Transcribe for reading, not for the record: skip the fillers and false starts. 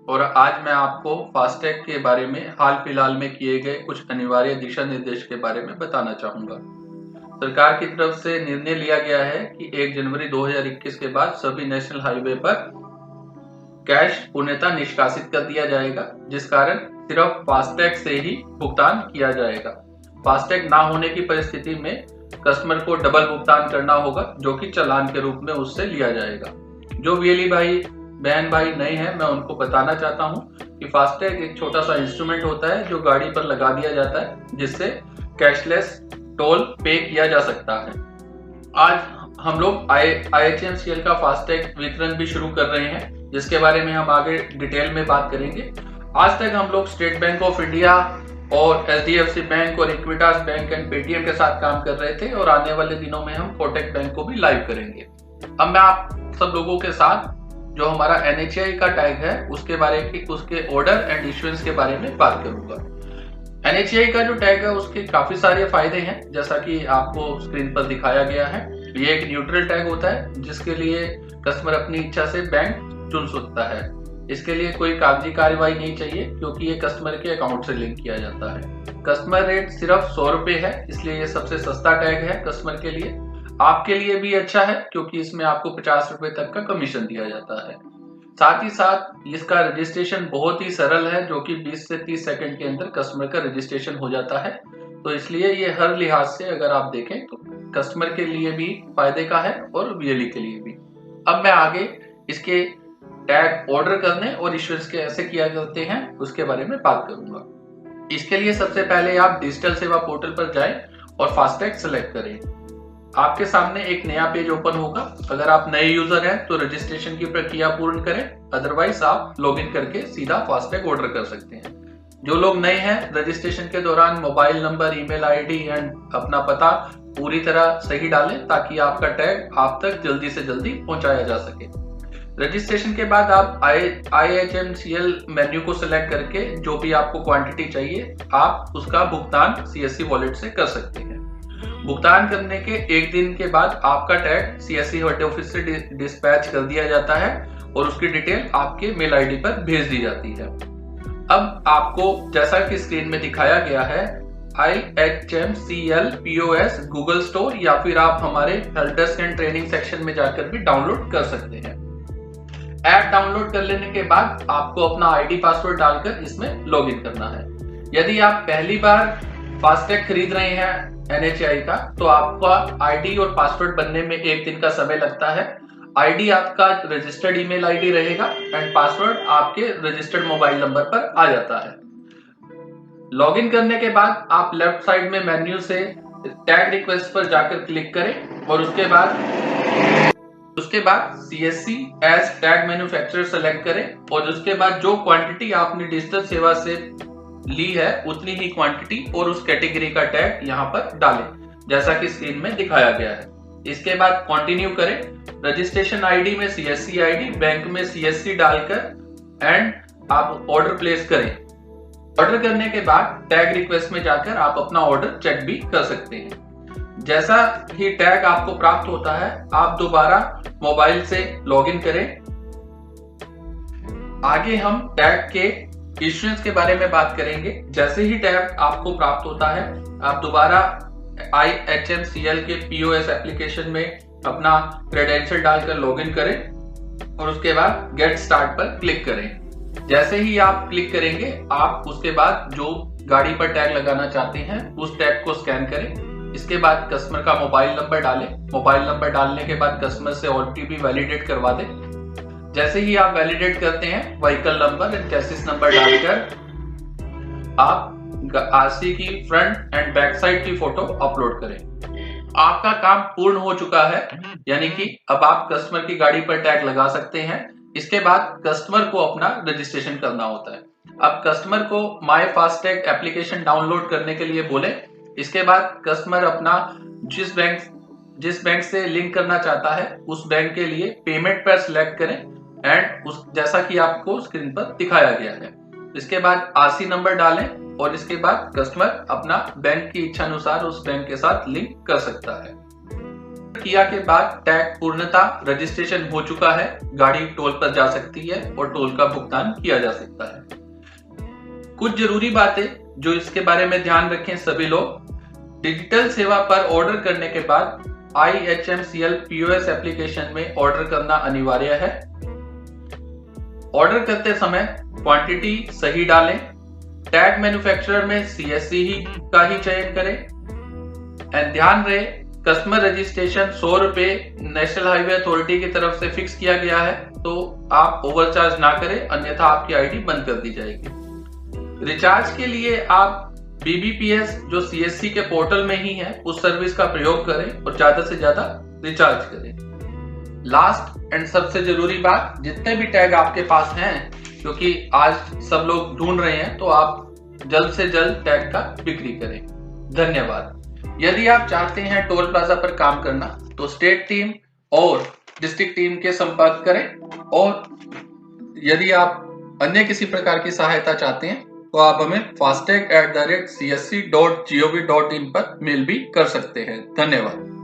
और आज मैं आपको फास्टैग के बारे में हाल फिलहाल में किए गए कुछ अनिवार्य दिशा निर्देश के बारे में बताना चाहूंगा। सरकार की तरफ से निर्णय लिया गया है कि 1 जनवरी 2021 के बाद सभी नेशनल हाईवे पर कैश पूर्णतः निष्कासित कर दिया जाएगा, जिस कारण सिर्फ फास्टैग से ही भुगतान किया जाएगा। फास्टैग ना होने की परिस्थिति में कस्टमर को डबल भुगतान करना होगा, जो कि चालान के रूप में उससे लिया जाएगा। जो वीएलई भाई बहन भाई नए हैं, मैं उनको बताना चाहता हूं कि फास्टैग एक छोटा सा इंस्ट्रूमेंट होता है जो गाड़ी पर लगा दिया जाता है, जिससे कैशलेस टोल पे किया जा सकता है। आज हम लोग IHMCL का फास्टैग वितरण भी शुरू कर रहे हैं, जिसके बारे में हम आगे डिटेल में बात करेंगे। आज तक हम लोग स्टेट बैंक ऑफ इंडिया और HDFC बैंक और इक्विटास बैंक एंड पेटीएम के साथ काम कर रहे थे, और आने वाले दिनों में हम कोटक बैंक को भी लाइव करेंगे। अब मैं आप सब लोगों के साथ जो हमारा NHAI का टैग है उसके ऑर्डर एंड इश्यूएंस के बारे में बात करूंगा। NHAI का जो टैग है उसके काफी सारे फायदे हैं, जैसा कि आपको स्क्रीन पर दिखाया गया है। ये एक न्यूट्रल टैग होता है, जिसके लिए कस्टमर अपनी इच्छा से बैंक चुन सकता है। इसके लिए कोई कागजी कार्रवाई नहीं चाहिए, क्योंकि ये कस्टमर के अकाउंट से लिंक किया जाता है। कस्टमर रेट सिर्फ 100 रुपए है, इसलिए ये सबसे सस्ता टैग है कस्टमर के लिए। आपके लिए भी अच्छा है, क्योंकि इसमें आपको 50 रुपए तक का कमीशन दिया जाता है। साथ ही साथ इसका रजिस्ट्रेशन बहुत ही सरल है, जो कि 20 से 30 सेकंड के अंदर कस्टमर का रजिस्ट्रेशन हो जाता है। तो इसलिए ये हर लिहाज से अगर आप देखें तो कस्टमर के लिए भी फायदे का है और वीएलई के लिए भी। अब मैं आगे इसके टैग ऑर्डर करने और इश्यूएंस कैसे किया करते हैं उसके बारे में बात करूंगा। इसके लिए सबसे पहले आप डिजिटल सेवा पोर्टल पर जाएं और फास्टैग सेलेक्ट करें। आपके सामने एक नया पेज ओपन होगा। अगर आप नए यूजर हैं तो रजिस्ट्रेशन की प्रक्रिया पूर्ण करें, अदरवाइज आप लॉगिन करके सीधा फास्टैग ऑर्डर कर सकते हैं। जो लोग नए हैं, रजिस्ट्रेशन के दौरान mobile number, email ID and अपना पता पूरी तरह सही डालें, ताकि आपका टैग आप तक जल्दी से जल्दी पहुंचाया जा सके। रजिस्ट्रेशन के बाद आप IHMCL मेन्यू को सिलेक्ट करके जो भी आपको क्वांटिटी चाहिए, आप उसका भुगतान CSC वॉलेट से कर सकते हैं। भुगतान करने के एक दिन के बाद आपका टैग CSC हेड ऑफिस से डिस्पैच कर दिया जाता है और उसकी डिटेल आपके मेल आईडी पर भेज दी जाती है। अब आपको जैसा कि स्क्रीन में दिखाया गया है, IHMCL POS गूगल स्टोर या फिर आप हमारे help desk and training section में जाकर भी डाउनलोड कर सकते हैं। ऐप डाउनलोड कर लेने के बाद आपको अपना आईडी पासवर्ड डालकर इसमें लॉगिन करना है। यदि आप पहली बार फास्टैग खरीद रहे हैं NHAI का, तो आपका आईडी और पासवर्ड बनने में एक दिन का समय लगता है। आईडी आपका रजिस्टर्ड ईमेल आईडी रहेगा एंड पासवर्ड आपके रजिस्टर्ड मोबाइल नंबर पर आ जाता है। लॉगिन करने के बाद आप लेफ्ट साइड में मेन्यू से टैग रिक्वेस्ट पर जाकर क्लिक करें और उसके बाद CSC as tag manufacturer select करें और उसके बाद जो क्वांटिटी आपने डिजिटल सेवा से ली है उतनी ही क्वांटिटी और उस कैटेगरी का टैग यहाँ पर डालें, जैसा कि स्क्रीन में दिखाया गया है। इसके बाद कंटिन्यू करें। रजिस्ट्रेशन आईडी में CSC आईडी, बैंक में CSC डालकर एंड आप ऑर्डर प्लेस करें। ऑर्डर करने के बाद टैग रिक्वेस्ट में जाकर आप अपना ऑर्डर चेक भी कर सकते हैं। जैसा ही टैग आपको प्राप्त होता है, आप दोबारा मोबाइल से लॉगिन करें। आगे हम टैग के इश्यूएंस के बारे में बात करेंगे। जैसे ही टैग आपको प्राप्त होता है, आप दोबारा IHMCL के POS एप्लीकेशन में अपना क्रेडेंशियल डालकर लॉगिन करें और उसके बाद गेट स्टार्ट पर क्लिक करें। जैसे ही आप क्लिक करेंगे, आप उसके बाद जो गाड़ी पर टैग लगाना चाहते हैं उस टैग को स्कैन करें। इसके बाद कस्टमर का मोबाइल नंबर डालें। मोबाइल नंबर डालने के बाद कस्टमर से OTP वैलिडेट करवा दें। जैसे ही आप वैलिडेट करते हैं, vehicle number and chassis number डालकर आप RC की फ्रंट एंड बैक साइड की फोटो अपलोड करें। आपका काम पूर्ण हो चुका है, यानी कि अब आप कस्टमर की गाड़ी पर टैग लगा सकते हैं। इसके बाद कस्टमर को अपना रजिस्ट्रेशन करना होता है। अब कस्टमर को माय फास्टैग एप्लीकेशन डाउनलोड करने के लिए बोले। इसके बाद कस्टमर अपना जिस बैंक से लिंक करना चाहता है उस बैंक के लिए पेमेंट पर सिलेक्ट करें एंड उस जैसा कि आपको स्क्रीन पर दिखाया गया है। इसके बाद RC नंबर डालें और इसके बाद कस्टमर अपना बैंक की इच्छा अनुसार उस बैंक के साथ लिंक कर सकता है। किया के बाद टैग पूर्णतः रजिस्ट्रेशन हो चुका है, गाड़ी टोल पर जा सकती है और टोल का भुगतान किया जा सकता है। कुछ जरूरी बातें जो इसके बारे में ध्यान रखें सभी लोग। डिजिटल सेवा पर ऑर्डर करने के बाद IHMCL POS एप्लीकेशन में ऑर्डर करना अनिवार्य है। ऑर्डर करते समय क्वांटिटी सही डालें। टैग मैन्युफैक्चरर में CSC का ही चयन करें। एंड ध्यान रहे, कस्टमर रजिस्ट्रेशन 100 रुपए नेशनल हाईवे अथॉरिटी की तरफ से फिक्स किया गया है, तो आप ओवरचार्ज ना करें, अन्यथा आपकी ID बंद कर दी जाएगी। रिचार्ज के लिए आप BBPS जो CSC के पोर्टल में ही है उस सर्विस का प्रयोग करें और ज्यादा से ज्यादा रिचार्ज करें। लास्ट एंड सबसे जरूरी बात, जितने भी टैग आपके पास हैं, क्योंकि आज सब लोग ढूंढ रहे हैं, तो आप जल्द से जल्द टैग का बिक्री करें। धन्यवाद। यदि आप चाहते हैं टोल प्लाजा पर काम करना तो स्टेट टीम और डिस्ट्रिक्ट टीम के संपर्क करें, और यदि आप अन्य किसी प्रकार की सहायता चाहते हैं तो आप हमें fastag@csc.gov.in पर मेल भी कर सकते हैं। धन्यवाद।